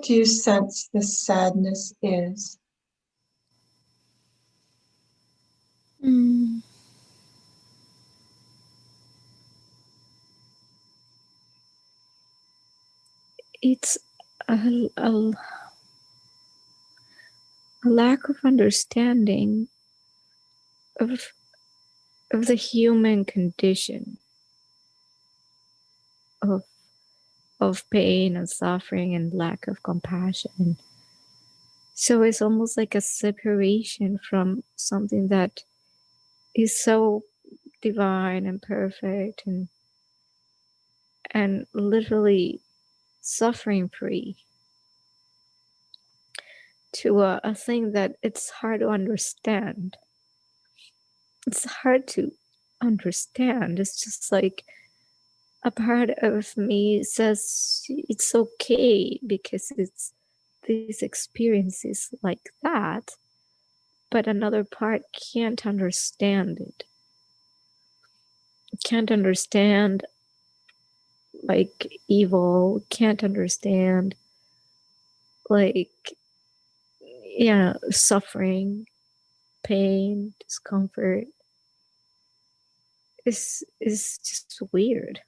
What do you sense this sadness is? Mm. It's a lack of understanding of the human condition, of pain and suffering and lack of compassion. So it's almost like a separation from something that is so divine and perfect and literally suffering free, to a thing that it's hard to understand. It's hard to understand. It's just like a part of me says it's okay because it's these experiences like that, but another part can't understand it. Can't understand like evil, can't understand like, yeah, suffering, pain, discomfort. Is just weird.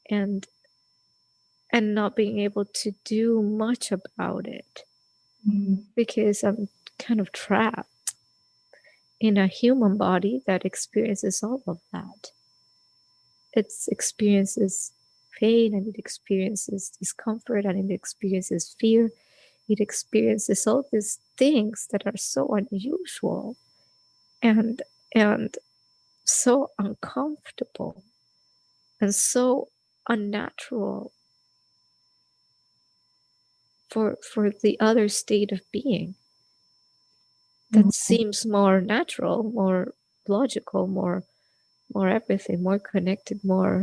And not being able to do much about it, because I'm kind of trapped in a human body that experiences all of that. It experiences pain, and it experiences discomfort, and it experiences fear. It experiences all these things that are so unusual and so uncomfortable and so unnatural for the other state of being that seems more natural, more logical, more everything, more connected, more,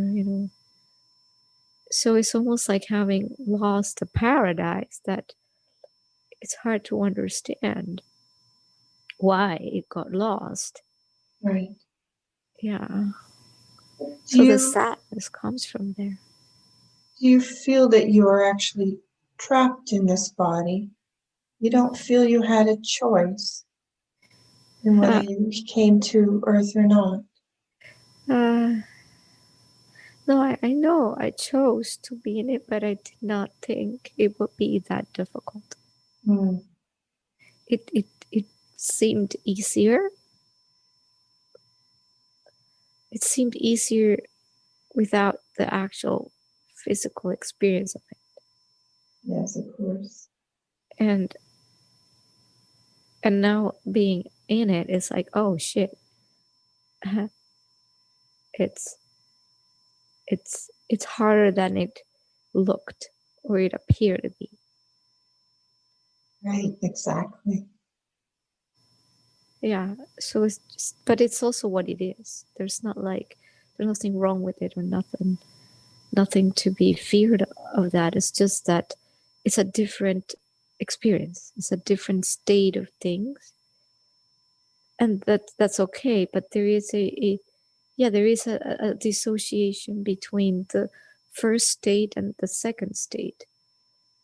so it's almost like having lost a paradise that it's hard to understand why it got lost. Right. Yeah. So the sadness comes from there. Do you feel that you are actually trapped in this body? You don't feel you had a choice in whether you came to Earth or not? No, I know I chose to be in it, but I did not think it would be that difficult. It seemed easier. It seemed easier without the actual physical experience of it. Yes, of course. And now being in it is like, oh shit. It's harder than it looked or it appeared to be. Right, exactly. Yeah, so it's just, but it's also what it is. There's nothing wrong with it or nothing to be feared of that. It's just that it's a different experience. It's a different state of things. And that's okay, but there is a dissociation between the first state and the second state.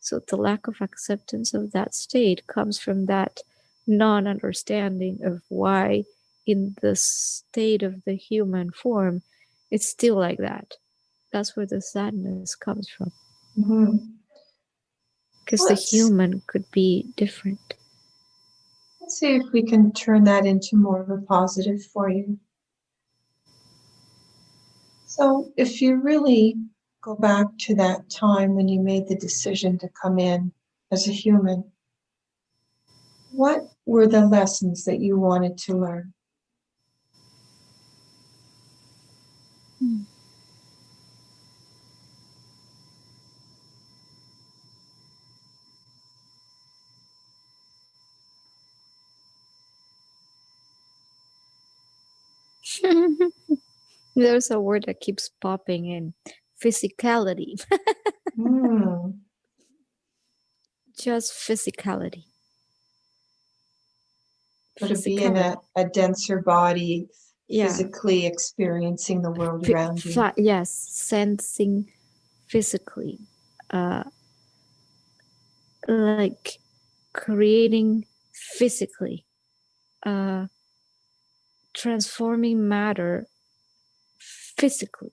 So the lack of acceptance of that state comes from that non-understanding of why in the state of the human form it's still like that. That's where the sadness comes from. Because the human could be different. Let's see if we can turn that into more of a positive for you. So if you really go back to that time when you made the decision to come in as a human, what were the lessons that you wanted to learn? There's a word that keeps popping in. Physicality. Just physicality. To be in a denser body, physically experiencing the world around you. Yes, sensing physically. like creating physically, transforming matter physically,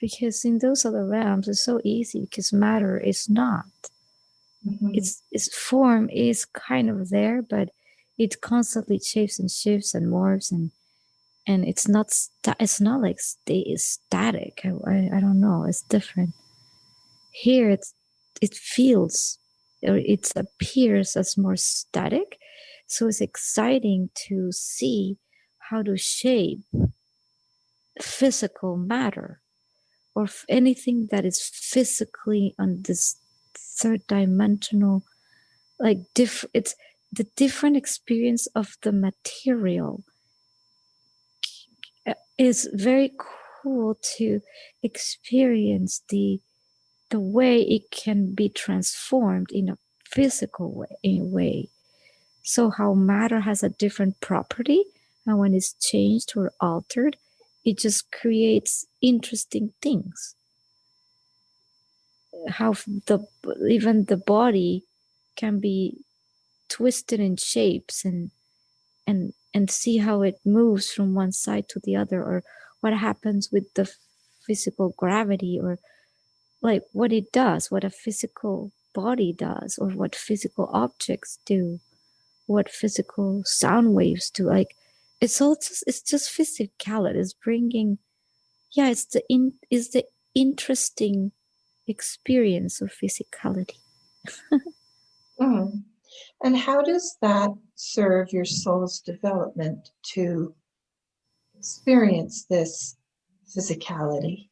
because in those other realms it's so easy because matter is not. Its form is kind of there, but it constantly shapes and shifts and morphs, and it's not it's not like it's static. I don't know, it's different. Here it feels, or it appears as more static, so it's exciting to see how to shape physical matter, or anything that is physically on this third dimensional, like it's the different experience of the material is very cool to experience the way it can be transformed in a physical way, in a way. So how matter has a different property, and when it's changed or altered, it just creates interesting things. How even the body can be twisted in shapes, and see how it moves from one side to the other, or what happens with the physical gravity, or like what it does, what a physical body does, or what physical objects do, what physical sound waves do. Like it's just physicality. It's bringing, yeah, it's the interesting experience of physicality. Mm. And how does that serve your soul's development to experience this physicality?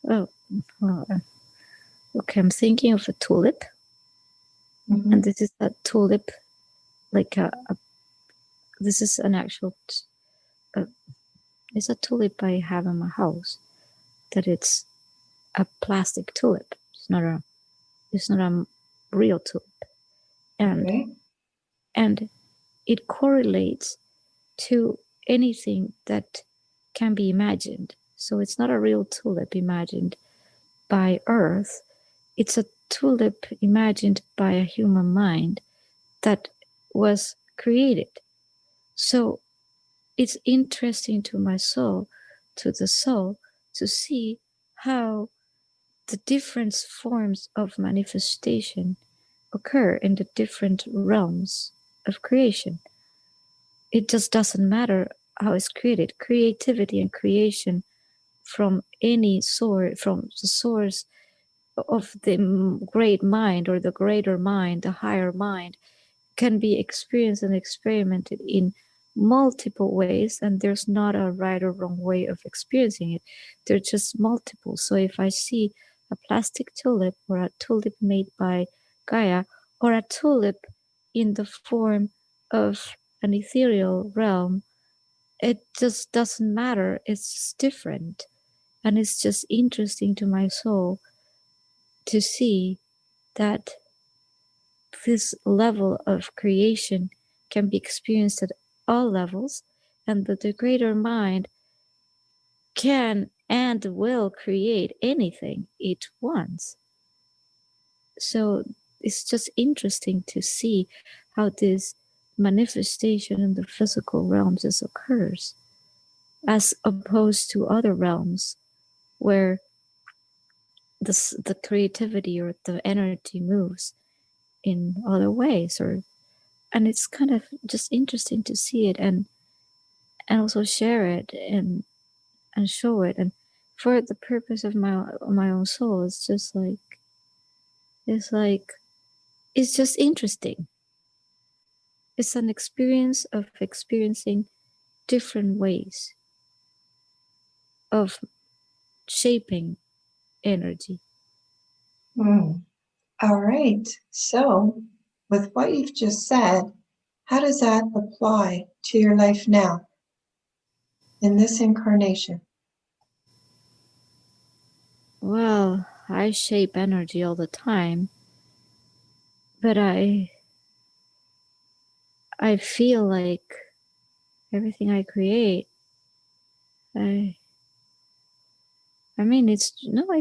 Oh, well, okay, I'm thinking of a tulip, and this is a tulip, like this is an actual it's a tulip I have in my house, that it's a plastic tulip. It's not a real tulip. And Okay. and it correlates to anything that can be imagined. So it's not a real tulip imagined by Earth. It's a tulip imagined by a human mind that was created. So it's interesting to my soul, to the soul, to see how the different forms of manifestation occur in the different realms of creation. It just doesn't matter how it's created. Creativity and creation from any source, from the source of the great mind, or the greater mind, the higher mind, can be experienced and experimented in multiple ways, and there's not a right or wrong way of experiencing it. They're just multiple. So if I see a plastic tulip, or a tulip made by Gaia, or a tulip in the form of an ethereal realm, it just doesn't matter. It's just different, and it's just interesting to my soul to see that this level of creation can be experienced at all levels, and that the greater mind can and will create anything it wants. So it's just interesting to see how this manifestation in the physical realms just occurs, as opposed to other realms where the creativity or the energy moves in other ways, or and it's kind of just interesting to see it, and also share it, and show it, and for the purpose of my own soul. It's just like it's just interesting. It's an experience of experiencing different ways of shaping energy. All right. So, with what you've just said, how does that apply to your life now, in this incarnation? Well, I shape energy all the time, but I feel like everything I create, I mean, it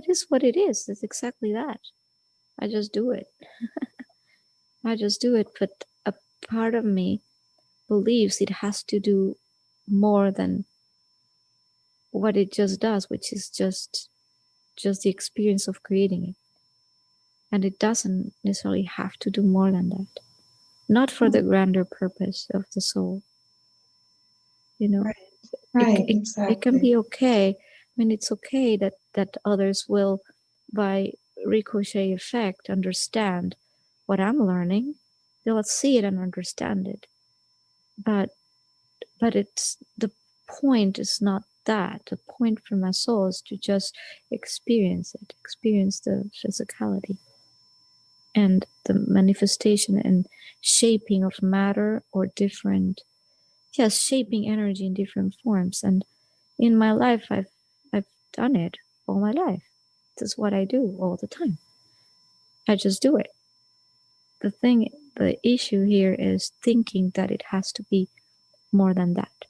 is what it is. It's exactly that. I just do it. I just do it. But a part of me believes it has to do more than what it just does, which is just the experience of creating it. And it doesn't necessarily have to do more than that. Not for the grander purpose of the soul. You know, right, it can exactly. be okay. I mean, it's okay that others will, by ricochet effect, understand what I'm learning. They'll see it and understand it. But it's the point is not that. The point for my soul is to just experience it, experience the physicality and the manifestation and shaping of matter or different, yes, shaping energy in different forms. And in my life, I've done it all my life. This is what I do all the time. I just do it. The issue here is thinking that it has to be more than that.